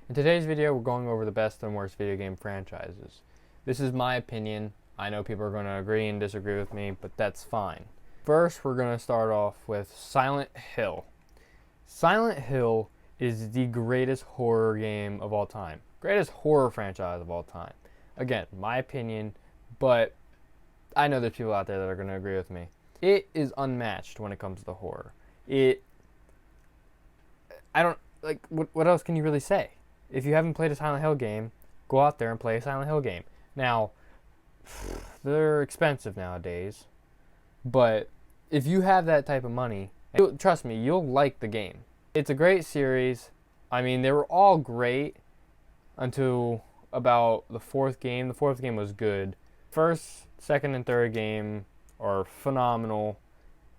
In today's video, we're going over the best and worst video game franchises. This is my opinion. I know people are going to agree and disagree with me, but that's fine. First, we're going to start off with Silent Hill. Silent Hill is the greatest horror game of all time. Greatest horror franchise of all time. Again, my opinion, but I know there's people out there that are going to agree with me. It is unmatched when it comes to horror. What else can you really say? If you haven't played a Silent Hill game, go out there and play a Silent Hill game. Now, they're expensive nowadays, but if you have that type of money, trust me, you'll like the game. It's a great series. I mean, they were all great until about the fourth game. The fourth game was good. First, second, and third game are phenomenal,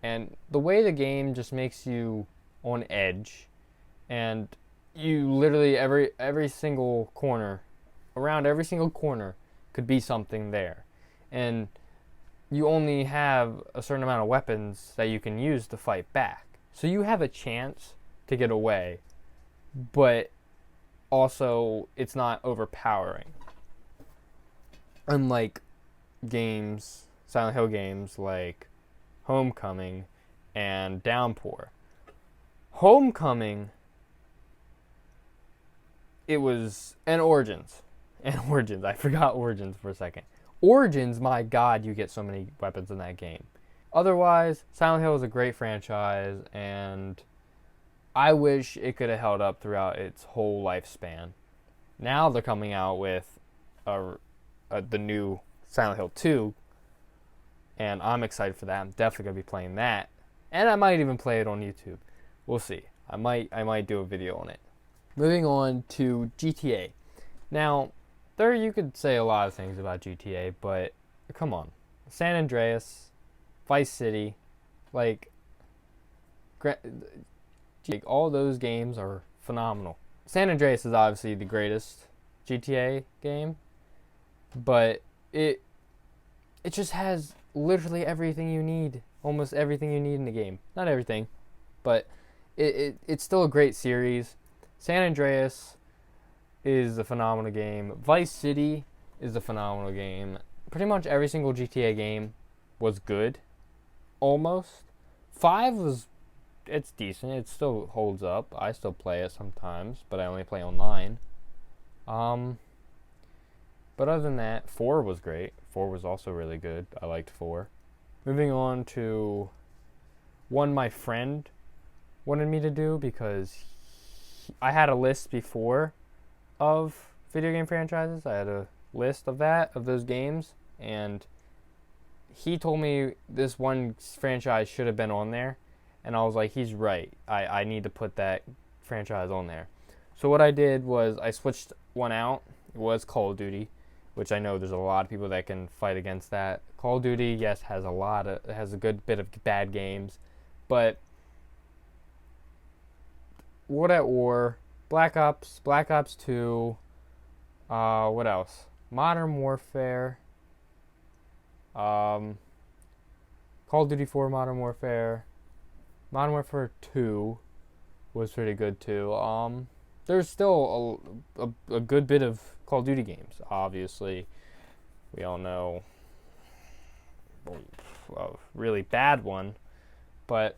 and the way the game just makes you on edge, and you literally every single corner, around every single corner could be something there, and you only have a certain amount of weapons that you can use to fight back. So you have a chance to get away, but also it's not overpowering. Unlike games, Silent Hill games like Homecoming and Downpour. Homecoming, it was, and Origins. I forgot Origins for a second. Origins, my God, you get so many weapons in that game. Otherwise, Silent Hill is a great franchise, and I wish it could have held up throughout its whole lifespan. Now they're coming out with the new Silent Hill 2, and I'm excited for that. I'm definitely going to be playing that, and I might even play it on YouTube. We'll see. I might do a video on it. Moving on to GTA. Now, there you could say a lot of things about GTA, but come on. San Andreas, Vice City, all those games are phenomenal. San Andreas is obviously the greatest GTA game, but it just has literally everything you need, almost everything you need in the game. Not everything, but it's still a great series. San Andreas is a phenomenal game. Vice City is a phenomenal game. Pretty much every single GTA game was good, almost. 5 it's decent. It still holds up. I still play it sometimes, but I only play online. But other than that, 4 was great. 4 was also really good. I liked 4. Moving on to one my friend wanted me to do, because I had a list before of video game franchises. I had a list of those games, and he told me this one franchise should have been on there, and I was like, he's right. I need to put that franchise on there. So what I did was I switched one out. It was Call of Duty, which I know there's a lot of people that can fight against that. Call of Duty, yes, has a good bit of bad games, but World at War, Black Ops 2, what else? Modern Warfare, Call of Duty 4, Modern Warfare 2 was pretty good too. There's still a good bit of Call of Duty games. Obviously, we all know a really bad one, but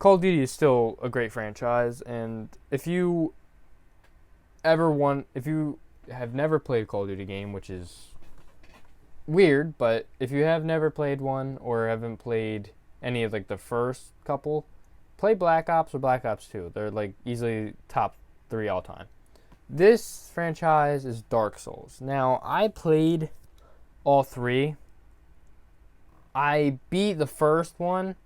Call of Duty is still a great franchise, and if you have never played a Call of Duty game, which is weird, but if you have never played one or haven't played any of the first couple, play Black Ops or Black Ops 2. They're easily top 3 all time. This franchise is Dark Souls. Now, I played all 3. I beat the first one,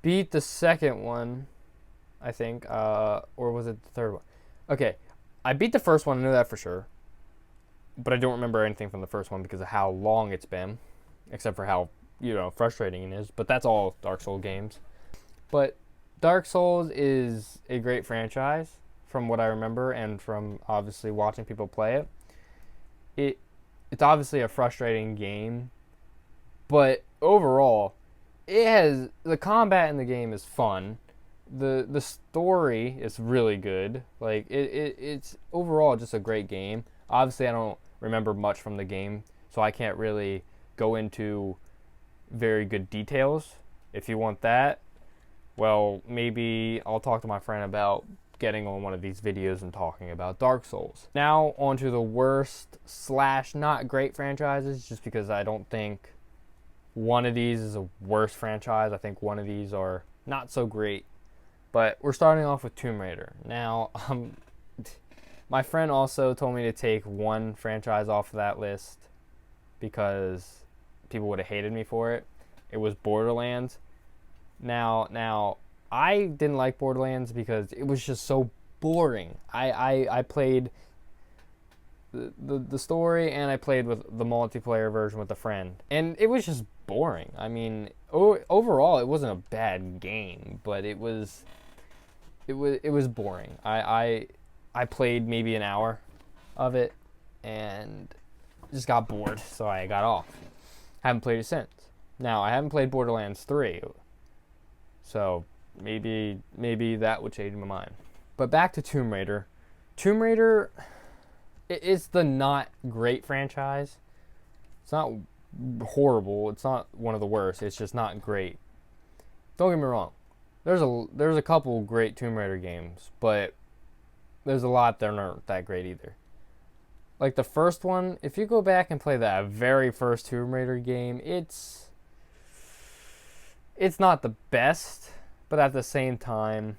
beat the second one, I think, or was it the third one? Okay, I beat the first one, I know that for sure, but I don't remember anything from the first one because of how long it's been, except for how, frustrating it is, but that's all Dark Souls games. But Dark Souls is a great franchise, from what I remember, and from obviously watching people play it. It's obviously a frustrating game, but overall, the combat in the game is fun. The story is really good. Like it's overall just a great game. Obviously, I don't remember much from the game, so I can't really go into very good details. If you want that, well, maybe I'll talk to my friend about getting on one of these videos and talking about Dark Souls. Now, on to the worst / not great franchises, just because I don't think one of these is a worse franchise. I think one of these are not so great. But we're starting off with Tomb Raider. Now, my friend also told me to take one franchise off of that list because people would have hated me for it. It was Borderlands. Now, I didn't like Borderlands because it was just so boring. I played the story, and I played with the multiplayer version with a friend, and it was just boring. I mean, overall, it wasn't a bad game, but it was boring. I played maybe an hour of it and just got bored, so I got off. Haven't played it since. Now, I haven't played Borderlands 3, so maybe that would change my mind. But back to Tomb Raider. Tomb Raider, it's the not great franchise. It's not horrible. It's not one of the worst. It's just not great. Don't get me wrong. There's a couple great Tomb Raider games, but there's a lot that aren't that great either. Like the first one, if you go back and play that very first Tomb Raider game, it's not the best, but at the same time,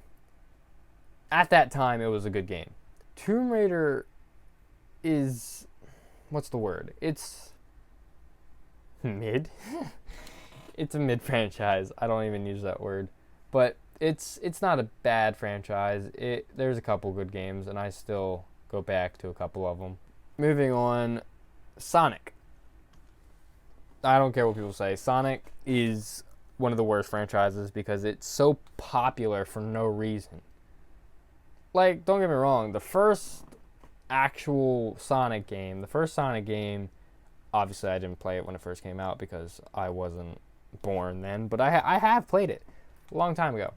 at that time, it was a good game. Tomb Raider is, what's the word? It's mid. It's a mid franchise. I don't even use that word. But it's not a bad franchise. There's a couple good games, and I still go back to a couple of them. Moving on, Sonic. I don't care what people say. Sonic is one of the worst franchises because it's so popular for no reason. Like, don't get me wrong, the first Sonic game, obviously I didn't play it when it first came out because I wasn't born then, but I have played it a long time ago.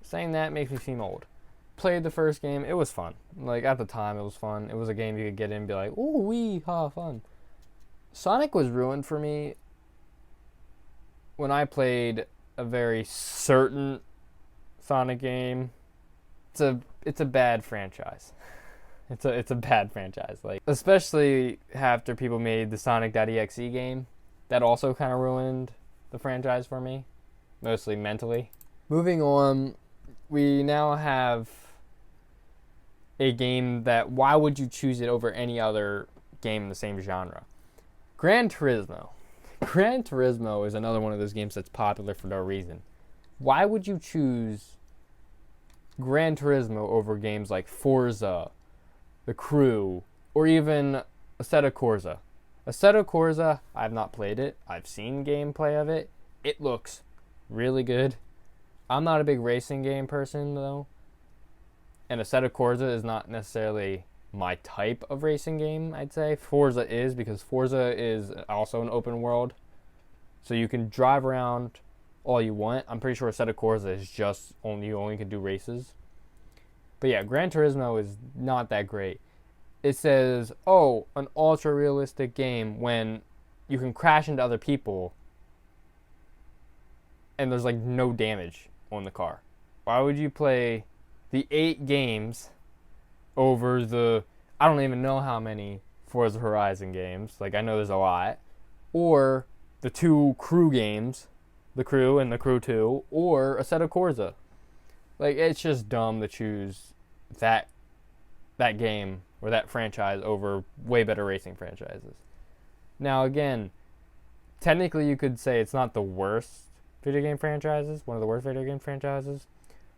Saying that makes me seem old. Played the first game, it was fun. Like, at the time, it was fun. It was a game you could get in and be like, ooh, wee, ha, fun. Sonic was ruined for me when I played a very certain Sonic game. It's a bad franchise. It's a bad franchise. Like, especially after people made the Sonic.exe game. That also kind of ruined the franchise for me, mostly mentally. Moving on, we now have a game that, why would you choose it over any other game in the same genre? Gran Turismo. Gran Turismo is another one of those games that's popular for no reason. Why would you choose Gran Turismo over games like Forza, The Crew, or even Assetto Corsa? Assetto Corsa, I've not played it. I've seen gameplay of it. It looks really good. I'm not a big racing game person, though. And Assetto Corsa is not necessarily my type of racing game, I'd say. Forza is, because Forza is also an open world. So you can drive around all you want. I'm pretty sure Assetto Corsa is just you only can do races. But yeah, Gran Turismo is not that great. It says, oh, an ultra-realistic game when you can crash into other people and there's like no damage on the car. Why would you play the 8 games over the, I don't even know how many Forza Horizon games, like I know there's a lot, or the 2 Crew games, The Crew and The Crew 2, or Assetto Corsa? Like, it's just dumb to choose that game or that franchise over way better racing franchises. Now again, technically you could say it's not the worst video game franchises, one of the worst video game franchises,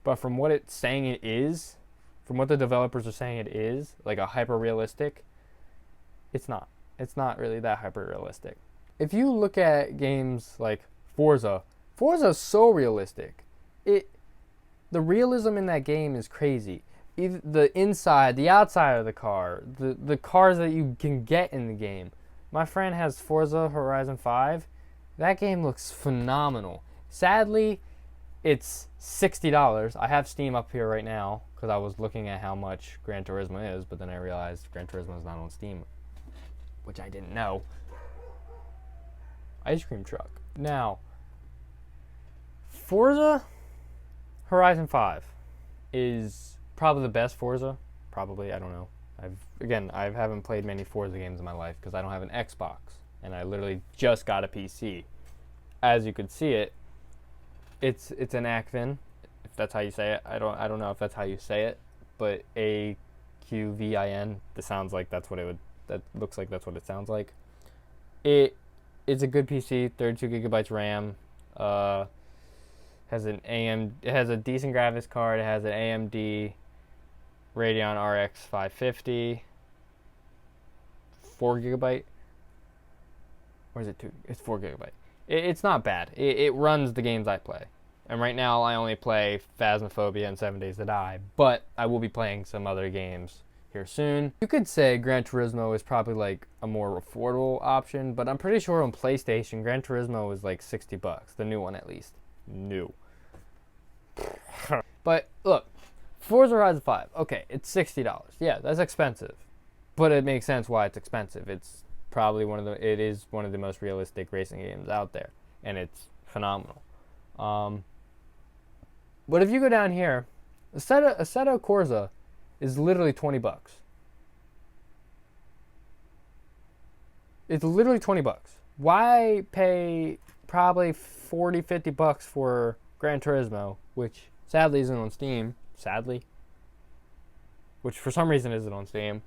but from what it's saying it is, from what the developers are saying it is, like a hyper-realistic, it's not. It's not really that hyper-realistic. If you look at games like Forza is so realistic. The realism in that game is crazy. The inside, the outside of the car, the cars that you can get in the game. My friend has Forza Horizon 5. That game looks phenomenal. Sadly, It's $60. I have Steam up here right now because I was looking at how much Gran Turismo is, but then I realized Gran Turismo is not on Steam, which I didn't know. Ice cream truck. Now, Forza Horizon 5 is probably the best Forza. Probably, I don't know. I haven't played many Forza games in my life because I don't have an Xbox, and I literally just got a PC. As you can see it's an ACVIN, if that's how you say it. I don't know if that's how you say it, but AQVIN. That looks like that's what it sounds like. It's a good PC, 32 gigabytes RAM. It has a decent graphics card. It has an AMD Radeon RX 550, 4 gigabyte. Or is it 2? It's 4 gigabyte. It's not bad. It runs the games I play. And right now I only play Phasmophobia and 7 Days to Die, but I will be playing some other games here soon. You could say Gran Turismo is probably like a more affordable option, but I'm pretty sure on PlayStation Gran Turismo is like $60, the new one at least. New. But look, Forza Horizon 5, okay, it's $60. Yeah, that's expensive, but it makes sense why it's expensive. It's probably it is one of the most realistic racing games out there, and it's phenomenal. But if you go down here, Assetto Corsa is literally $20. It's literally $20. Why pay probably $40-50 for Gran Turismo, which sadly isn't on Steam? Which for some reason isn't on Steam.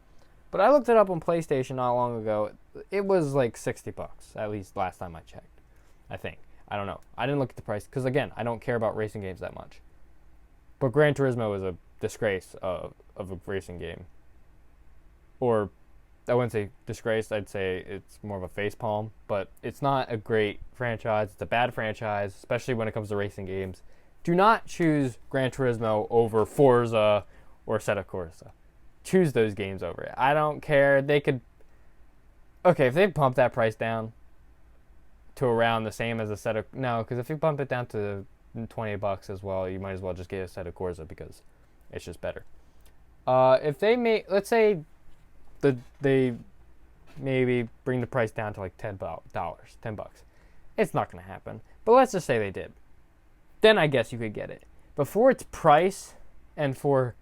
But I looked it up on PlayStation not long ago. It was like $60, at least last time I checked. I think. I don't know. I didn't look at the price because, again, I don't care about racing games that much. But Gran Turismo is a disgrace of a racing game. Or, I wouldn't say disgrace. I'd say it's more of a facepalm. But it's not a great franchise. It's a bad franchise, especially when it comes to racing games. Do not choose Gran Turismo over Forza or Assetto Corsa. Choose those games over it. I don't care. They could... Okay, if they bump that price down to around the same as Assetto... No, because if you bump it down to $20 as well, you might as well just get Assetto Corsa because it's just better. If they make... Let's say they maybe bring the price down to like $10. It's not going to happen. But let's just say they did. Then I guess you could get it. But for its price and for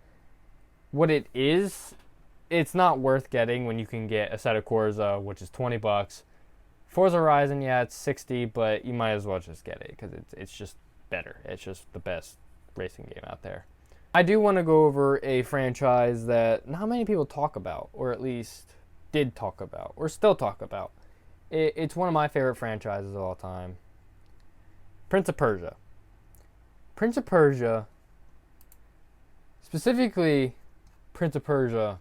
what it is, it's not worth getting when you can get Assetto Corsa, which is $20. Forza Horizon, yeah, it's $60, but you might as well just get it because it's just better. It's just the best racing game out there. I do want to go over a franchise that not many people talk about, or at least did talk about, or still talk about. It's one of my favorite franchises of all time. Prince of Persia. Prince of Persia, specifically Prince of Persia,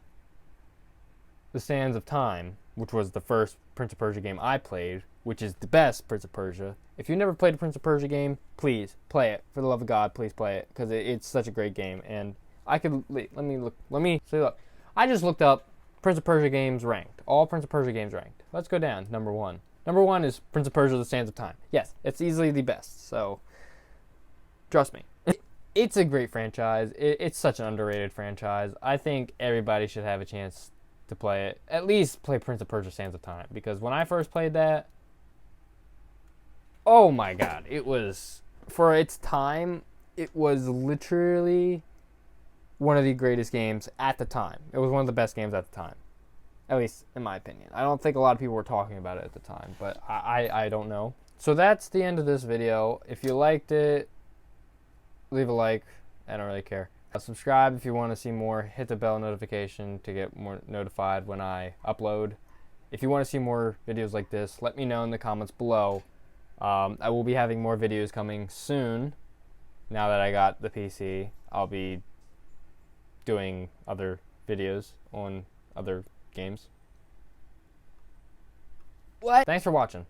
The Sands of Time, which was the first Prince of Persia game I played, which is the best Prince of Persia. If you've never played a Prince of Persia game, please play it. For the love of God, please play it, because it's such a great game. And I could, let me say, look, I just looked up Prince of Persia games ranked. All Prince of Persia games ranked. Let's go down. Number one. Number one is Prince of Persia, The Sands of Time. Yes, it's easily the best, so trust me. It's a great franchise. It's such an underrated franchise. I think everybody should have a chance to play it. At least play Prince of Persia Sands of Time. Because when I first played that, oh my god. It was, for its time, it was literally one of the greatest games at the time. It was one of the best games at the time. At least in my opinion. I don't think a lot of people were talking about it at the time. But I don't know. So that's the end of this video. If you liked it, leave a like. I don't really care. Subscribe if you want to see more. Hit the bell notification to get more notified when I upload. If you want to see more videos like this, let me know in the comments below. I will be having more videos coming soon. Now that I got the PC, I'll be doing other videos on other games. What? Thanks for watching.